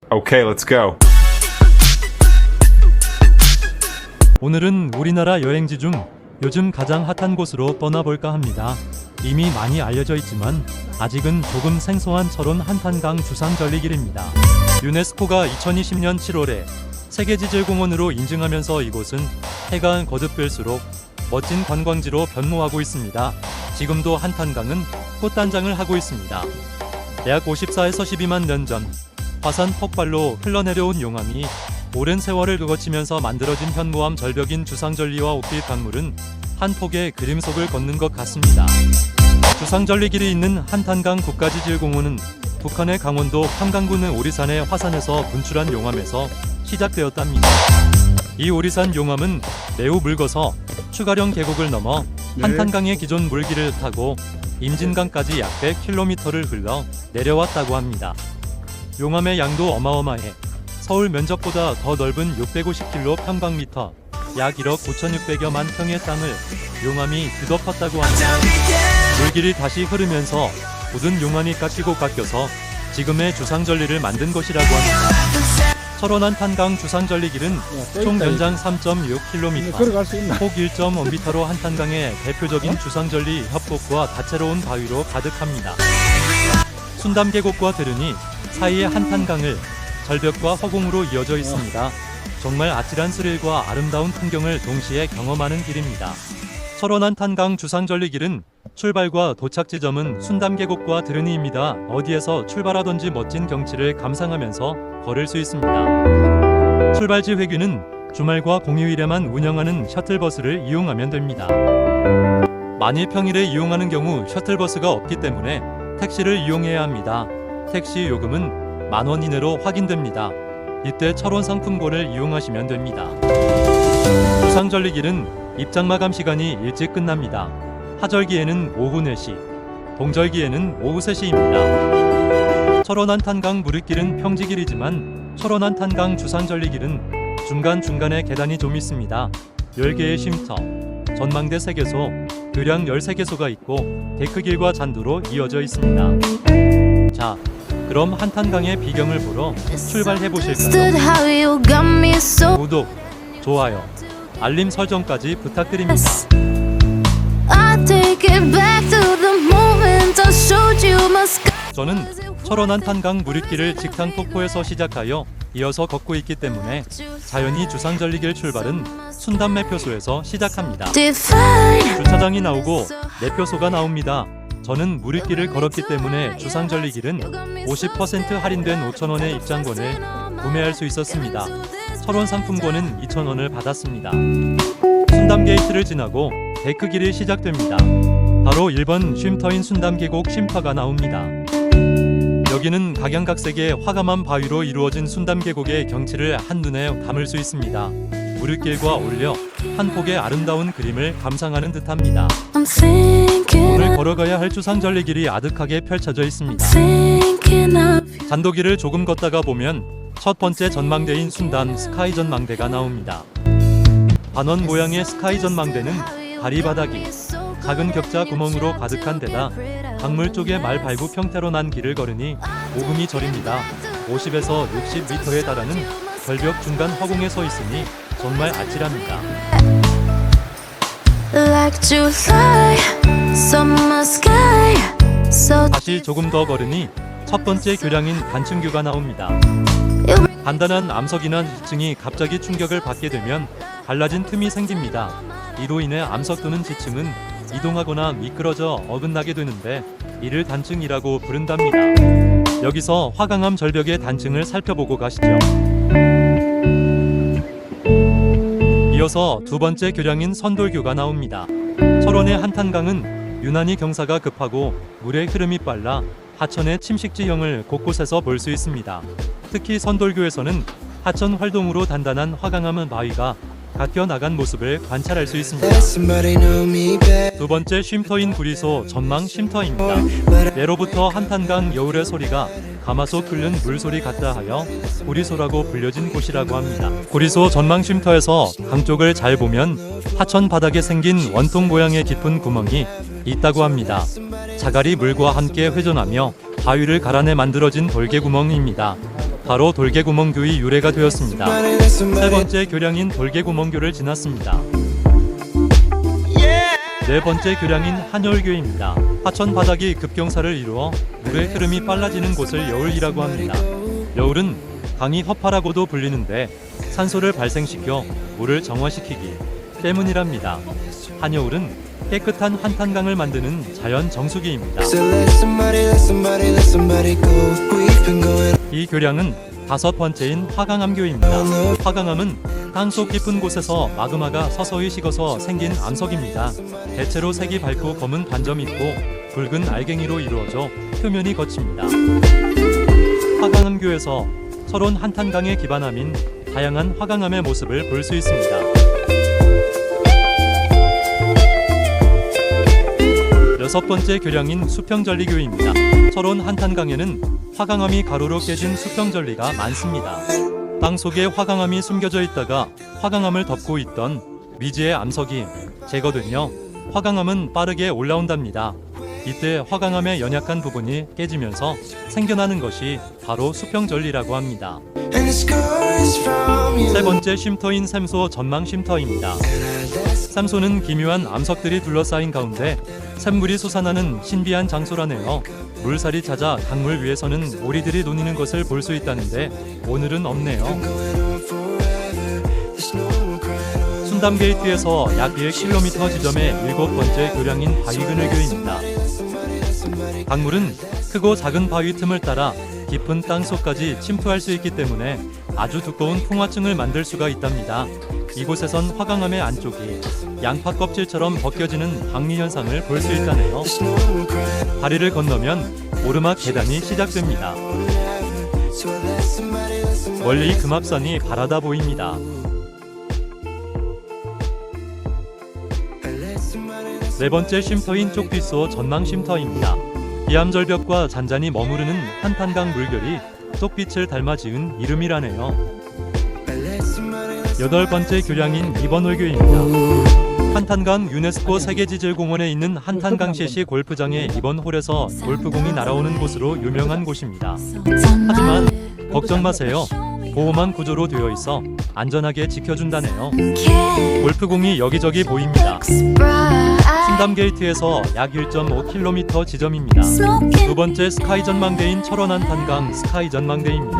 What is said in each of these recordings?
Okay, let's go. 오늘은 우리나라 여행지 중 요즘 가장 핫한 곳으로 떠나볼까 합니다. 이미 많이 알려져 있지만 아직은 조금 생소한 철원 한탄강 주상절리길입니다. 유네스코가 2020년 7월에 세계지질공원으로 인증하면서 이곳은 해가 거듭될수록 멋진 관광지로 변모하고 있습니다. 지금도 한탄강은 꽃단장을 하고 있습니다. 약 54에서 12만 년 전 화산 폭발로 흘러내려온 용암이 오랜 세월을 거치면서 만들어진 현무암 절벽인 주상절리와 옥길 강물은 한 폭의 그림 속을 걷는 것 같습니다. 주상절리길이 있는 한탄강 국가지질공원은 북한의 강원도 함강군 오리산의 화산에서 분출한 용암에서 시작되었답니다. 이 오리산 용암은 매우 묽어서 추가령 계곡을 넘어 한탄강의 기존 물길을 타고 임진강까지 약 100km를 흘러 내려왔다고 합니다. 용암의 양도 어마어마해 서울 면적보다 더 넓은 650km², 약 1억 9,600여만 평의 땅을 용암이 뒤덮었다고 합니다. 물길이 다시 흐르면서 굳은 용암이 깎여서 지금의 주상절리를 만든 것이라고 합니다. 철원 한탄강 주상절리길은 총 연장 3.6km, 폭 1.5m로 한탄강의 대표적인 주상절리 협곡과 다채로운 바위로 가득합니다. 순담계곡과 들으니 사이에 한탄강을 절벽과 허공으로 이어져 있습니다. 정말 아찔한 스릴과 아름다운 풍경을 동시에 경험하는 길입니다. 철원 한탄강 주상절리길은 출발과 도착 지점은 순담계곡과 드르니입니다. 어디에서 출발하던지 멋진 경치를 감상하면서 걸을 수 있습니다. 출발지 회귀는 주말과 공휴일에만 운영하는 셔틀버스를 이용하면 됩니다. 만일 평일에 이용하는 경우 셔틀버스가 없기 때문에 택시를 이용해야 합니다. 택시 요금은 10,000원 이내로 확인됩니다. 이때 철원 상품권을 이용하시면 됩니다. 주상절리길은 입장 마감 시간이 일찍 끝납니다. 하절기에는 오후 4시, 동절기에는 오후 3시입니다. 철원 한탄강 무리길은 평지길이지만 철원 한탄강 주상절리길은 중간중간에 계단이 좀 있습니다. 10개의 쉼터, 전망대 3개소, 교량 13개소가 있고 데크길과 잔도로 이어져 있습니다. 자, 그럼 한탄강의 비경을 보러 출발해보실까요? 구독, 좋아요, 알림 설정까지 부탁드립니다. 저는 철원 한탄강 무리길을 직탕 폭포에서 시작하여 이어서 걷고 있기 때문에 자연히 주상절리길 출발은 순담 매표소에서 시작합니다. 주차장이 나오고 매표소가 나옵니다. 저는 무리길을 걸었기 때문에 주상절리길은 50% 할인된 5,000원의 입장권을 구매할 수 있었습니다. 철원 상품권은 2,000원을 받았습니다. 순담게이트를 지나고 데크길이 시작됩니다. 바로 1번 쉼터인 순담계곡 쉼터가 나옵니다. 여기는 각양각색의 화감한 바위로 이루어진 순담계곡의 경치를 한눈에 담을 수 있습니다. 무리길과 어울려 한 폭의 아름다운 그림을 감상하는 듯합니다. 오늘 걸어가야 할 주상절리길이 아득하게 펼쳐져 있습니다. 잔도길을 조금 걷다가 보면 첫 번째 전망대인 순담 스카이 전망대가 나옵니다. 반원 모양의 스카이 전망대는 다리 바닥이 작은 격자 구멍으로 가득한 데다 강물 쪽에 말 발굽 형태로 난 길을 걸으니 오금이 저립니다. 50에서 60m에 달하는 절벽 중간 허공에 서 있으니 정말 아찔합니다. 다시 조금 더 걸으니 첫 번째 교량인 단층교가 나옵니다. 단단한 암석이나 지층이 갑자기 충격을 받게 되면 갈라진 틈이 생깁니다. 이로 인해 암석 또는 지층은 이동하거나 미끄러져 어긋나게 되는데 이를 단층이라고 부른답니다. 여기서 화강암 절벽의 단층을 살펴보고 가시죠. 이어서 두 번째 교량인 선돌교가 나옵니다. 철원의 한탄강은 유난히 경사가 급하고 물의 흐름이 빨라 하천의 침식지형을 곳곳에서 볼 수 있습니다. 특히 선돌교에서는 하천 활동으로 단단한 화강암 바위가 깎여 나간 모습을 관찰할 수 있습니다. 두 번째 쉼터인 구리소 전망 쉼터입니다. 예로부터 한탄강 여울의 소리가 가마솥 끓는 물소리 같다 하여 구리소라고 불려진 곳이라고 합니다. 구리소 전망 쉼터에서 강 쪽을 잘 보면 하천 바닥에 생긴 원통 모양의 깊은 구멍이 있다고 합니다. 자갈이 물과 함께 회전하며 바위를 갈아내 만들어진 돌개 구멍입니다. 바로 돌개구멍교의 유래가 되었습니다. 세 번째 교량인 돌개구멍교를 지났습니다. 네 번째 교량인 한여울교입니다. 하천 바닥이 급경사를 이루어 물의 흐름이 빨라지는 곳을 여울이라고 합니다. 여울은 강이 허파라고도 불리는데 산소를 발생시켜 물을 정화시키기 때문이랍니다. 한여울은 깨끗한 한탄강을 만드는 자연 정수기입니다. 이 교량은 다섯 번째인 화강암교입니다. 화강암은 땅속 깊은 곳에서 마그마가 서서히 식어서 생긴 암석입니다. 대체로 색이 밝고 검은 반점이 있고 붉은 알갱이로 이루어져 표면이 거칩니다. 화강암교에서 철원 한탄강의 기반암인 다양한 화강암의 모습을 볼 수 있습니다. 여섯 번째 교량인 수평전리교입니다. 철원 한탄강에는 화강암이 가로로 깨진 수평전리가 많습니다. 땅속에 화강암이 숨겨져 있다가 화강암을 덮고 있던 미지의 암석이 제거되며 화강암은 빠르게 올라온답니다. 이때 화강암의 연약한 부분이 깨지면서 생겨나는 것이 바로 수평전리라고 합니다. 세 번째 쉼터인 샘소 전망 쉼터입니다. 샘소는 기묘한 암석들이 둘러싸인 가운데 샘물이 솟아나는 신비한 장소라네요. 물살이 찾아 강물 위에서는 오리들이 노니는 것을 볼 수 있다는데 오늘은 없네요. 순담게이트에서 약 1km 지점의 일곱 번째 교량인 바위그늘교입니다. 강물은 크고 작은 바위 틈을 따라 깊은 땅속까지 침투할 수 있기 때문에 아주 두꺼운 풍화층을 만들 수가 있답니다. 이곳에선 화강암의 안쪽이 양파 껍질처럼 벗겨지는 박리 현상을 볼 수 있다네요. 다리를 건너면 오르막 계단이 시작됩니다. 멀리 금합산이 바라다 보입니다. 네 번째 쉼터인 쪽비소 전망 쉼터입니다. 비암절벽과 잔잔히 머무르는 한탄강 물결이 쪽빛을 닮아 지은 이름이라네요. 여덟 번째 교량인 이번홀교입니다. 한탄강 유네스코 세계지질공원에 있는 한탄강시시 골프장의 이번 홀에서 골프공이 날아오는 곳으로 유명한 곳입니다. 하지만 걱정 마세요. 보호망 구조로 되어 있어 안전하게 지켜준다네요. 골프공이 여기저기 보입니다. 순담게이트에서 약 1.5km 지점입니다. 두 번째 스카이 전망대인 철원 한탄강 스카이 전망대입니다.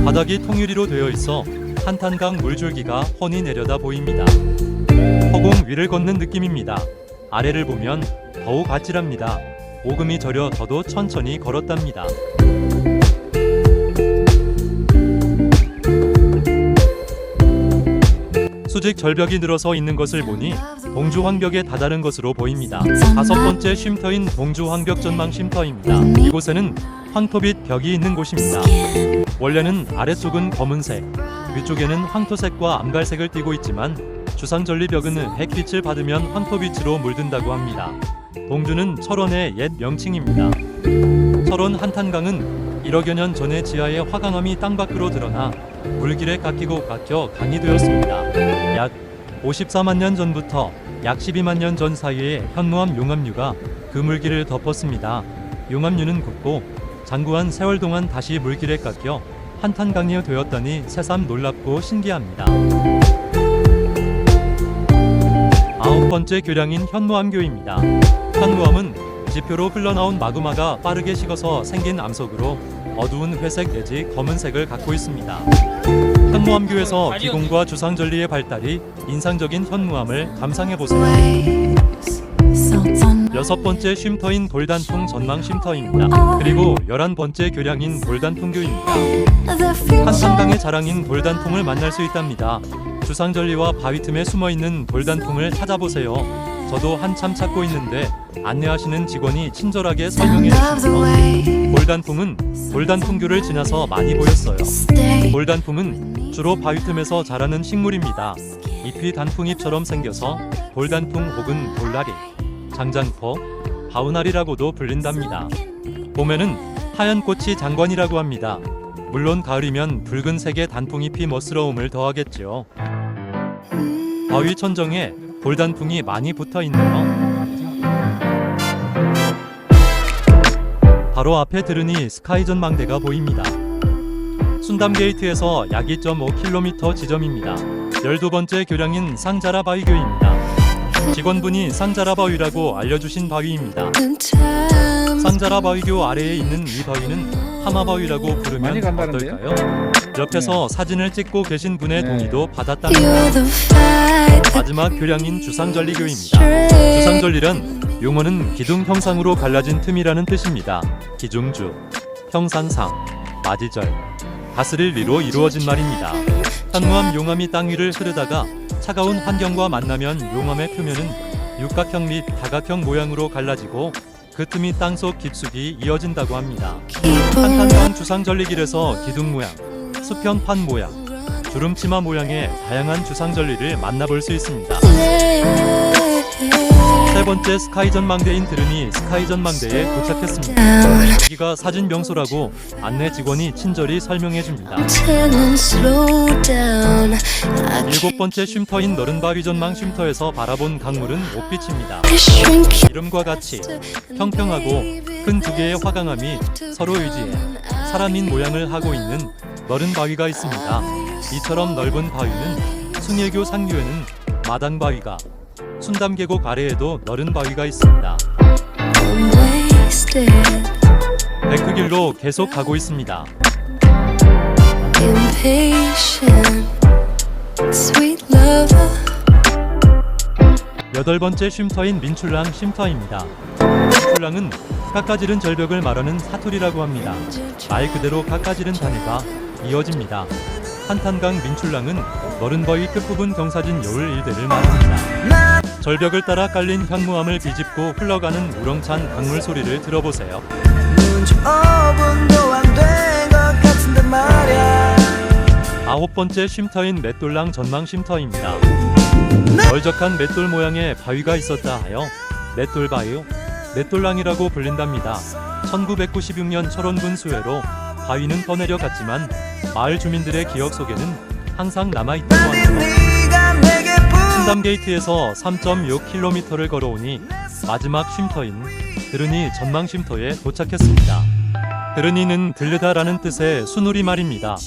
바닥이 통유리로 되어 있어 한탄강 물줄기가 훤히 내려다 보입니다. 허공 위를 걷는 느낌입니다. 아래를 보면 더욱 아찔합니다. 오금이 저려 저도 천천히 걸었답니다. 수직 절벽이 늘어서 있는 것을 보니 동주 황벽에 다다른 것으로 보입니다. 다섯 번째 쉼터인 동주 황벽 전망 쉼터입니다. 이곳에는 황토빛 벽이 있는 곳입니다. 원래는 아래쪽은 검은색, 위쪽에는 황토색과 암갈색을 띠고 있지만 주상전리벽은 햇빛을 받으면 황토빛으로 물든다고 합니다. 동주는 철원의 옛 명칭입니다. 철원 한탄강은 1억여 년 전에 지하에 화강암이 땅 밖으로 드러나 물길에 깎이고 깎여 강이 되었습니다. 약 54만 년 전부터 약 12만 년 전 사이에 현무암 용암류가 그 물길을 덮었습니다. 용암류는 굳고 장구한 세월 동안 다시 물길에 깎여 한탄강이 되었다니 새삼 놀랍고 신기합니다. 아홉 번째 교량인 현무암교입니다. 현무암은 지표로 흘러나온 마그마가 빠르게 식어서 생긴 암석으로 어두운 회색 내지 검은색을 갖고 있습니다. 현무암교에서 기공과 주상전리의 발달이 인상적인 현무암을 감상해보세요. 여섯 번째 쉼터인 돌단풍 전망 쉼터입니다. 그리고 11번째 교량인 돌단풍교입니다. 한탄강의 자랑인 돌단풍을 만날 수 있답니다. 주상전리와 바위 틈에 숨어있는 돌단풍을 찾아보세요. 저도 한참 찾고 있는데 안내하시는 직원이 친절하게 설명해 주시네요. 돌단풍은 돌단풍교를 지나서 많이 보였어요. 돌단풍은 주로 바위 틈에서 자라는 식물입니다. 잎이 단풍잎처럼 생겨서 돌단풍 혹은 돌나리, 장장포, 바우나리라고도 불린답니다. 봄에는 하얀 꽃이 장관이라고 합니다. 물론 가을이면 붉은색의 단풍잎이 멋스러움을 더하겠죠. 바위 천정에 돌단풍이 많이 붙어 있네요. 바로 앞에 들으니 스카이 전망대가 보입니다. 순담게이트에서 약 2.5km 지점입니다. 12번째 교량인 상자라바위교입니다. 직원분이 상자라바위라고 알려주신 바위입니다. 상자라바위교 아래에 있는 이 바위는 하마바위라고 부르면 어떨까요? 옆에서 사진을 찍고 계신 분의 동의도 받았답니다. 마지막 교량인 주상절리교입니다. 주상절리란 용어는 기둥 형상으로 갈라진 틈이라는 뜻입니다. 기중주, 형산상, 마지절, 다스릴 리로 이루어진 말입니다. 현무암 용암이 땅 위를 흐르다가 차가운 환경과 만나면 용암의 표면은 육각형 및 다각형 모양으로 갈라지고 그 틈이 땅속 깊숙이 이어진다고 합니다. 한탄강 주상절리길에서 기둥 모양, 수평판 모양, 주름치마 모양의 다양한 주상절리를 만나볼 수 있습니다. 세 번째 스카이 전망대인 드르니 스카이 전망대에 도착했습니다. 여기가 사진 명소라고 안내 직원이 친절히 설명해 줍니다. 일곱 번째 쉼터인 너른바위 전망 쉼터에서 바라본 강물은 옥빛입니다. 이름과 같이 평평하고 큰 두 개의 화강암이 서로 의지해 사람인 모양을 하고 있는 너른 바위가 있습니다. 이처럼 넓은 바위는 숭예교 상류에는 마당바위가, 순담계곡 아래에도 너른 바위가 있습니다. 백흑길로 계속 가고 있습니다. 여덟 번째 쉼터인 민출랑 쉼터입니다. 민출랑은 깎아지른 절벽을 말하는 사투리라고 합니다. 말 그대로 깎아지른 단해가 이어집니다. 한탄강 민출랑은 너른바위 끝부분 경사진 여울 일대를 말합니다. 절벽을 따라 깔린 현무암을 비집고 흘러가는 우렁찬 강물 소리를 들어보세요. 아홉 번째 쉼터인 맷돌랑 전망 쉼터입니다. 넓적한 맷돌 모양의 바위가 있었다 하여 맷돌바위, 맷돌랑이라고 불린답니다. 1996년 철원군 수해로 바위는 떠내려갔지만 마을 주민들의 기억 속에는 항상 남아있다고 합니다. 순담게이트에서 3.6km를 걸어오니 마지막 쉼터인 드르니 전망 쉼터에 도착했습니다. 드르니는 들르다라는 뜻의 순우리 말입니다.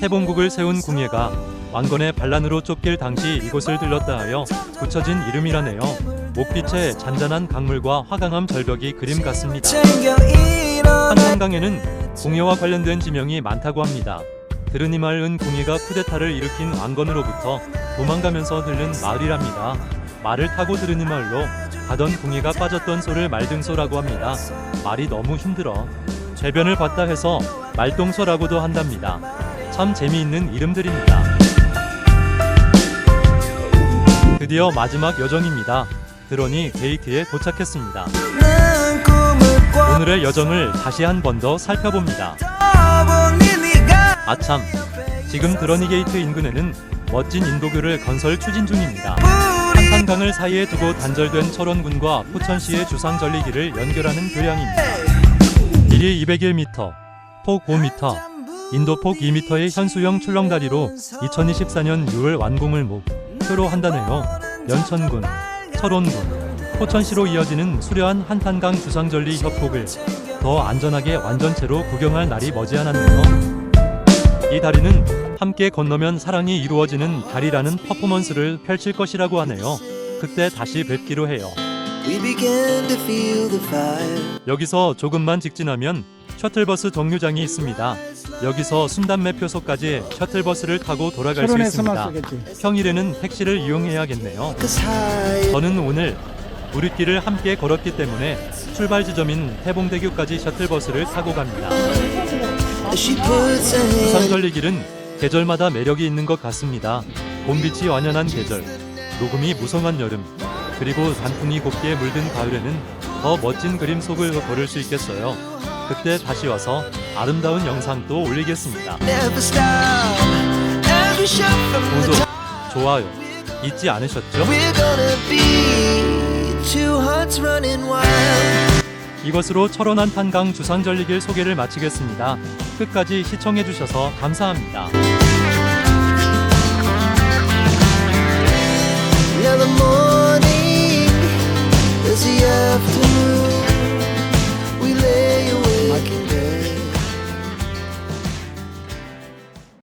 태봉국을 세운 궁예가 왕건의 반란으로 쫓길 당시 이곳을 들렀다 하여 붙여진 이름이라네요. 목빛의 잔잔한 강물과 화강암 절벽이 그림 같습니다. 한탄강에는 궁예와 관련된 지명이 많다고 합니다. 드르니 마을은 궁예가 쿠데타를 일으킨 왕건으로부터 도망가면서 들른 마을이랍니다. 말을 타고 드르니 마을로 가던 궁예가 빠졌던 소를 말등소라고 합니다. 말이 너무 힘들어 배변을 봤다 해서 말동소라고도 한답니다. 참 재미있는 이름들입니다. 드디어 마지막 여정입니다. 드러니 게이트에 도착했습니다. 오늘의 여정을 다시 한 번 더 살펴봅니다. 아참, 지금 드러니 게이트 인근에는 멋진 인도교를 건설 추진 중입니다. 한탄강을 사이에 두고 단절된 철원군과 포천시의 주상절리길을 연결하는 교량입니다. 길이 201m, 폭 5m, 인도폭 2m의 현수형 출렁다리로 2024년 6월 완공을 목표로 한다네요. 연천군, 철원군, 포천시로 이어지는 수려한 한탄강 주상절리 협곡을 더 안전하게 완전체로 구경할 날이 머지않았네요. 이 다리는 함께 건너면 사랑이 이루어지는 다리라는 퍼포먼스를 펼칠 것이라고 하네요. 그때 다시 뵙기로 해요. 여기서 조금만 직진하면 셔틀버스 정류장이 있습니다. 여기서 순담매표소까지 셔틀버스를 타고 돌아갈 수 있습니다. 평일에는 택시를 이용해야겠네요. 저는 오늘 우리길을 함께 걸었기 때문에 출발 지점인 태봉대교까지 셔틀버스를 타고 갑니다. 주상절리길은 계절마다 매력이 있는 것 같습니다. 봄빛이 완연한 계절, 녹음이 무성한 여름, 그리고 단풍이 곱게 물든 가을에는 더 멋진 그림 속을 걸을 수 있겠어요. 그때 다시 와서 아름다운 영상 또 올리겠습니다. 구독, 좋아요 잊지 않으셨죠? 이것으로 철원 한탄강 주상절리길 소개를 마치겠습니다. 끝까지 시청해주셔서 감사합니다. Now the morning is the afternoon.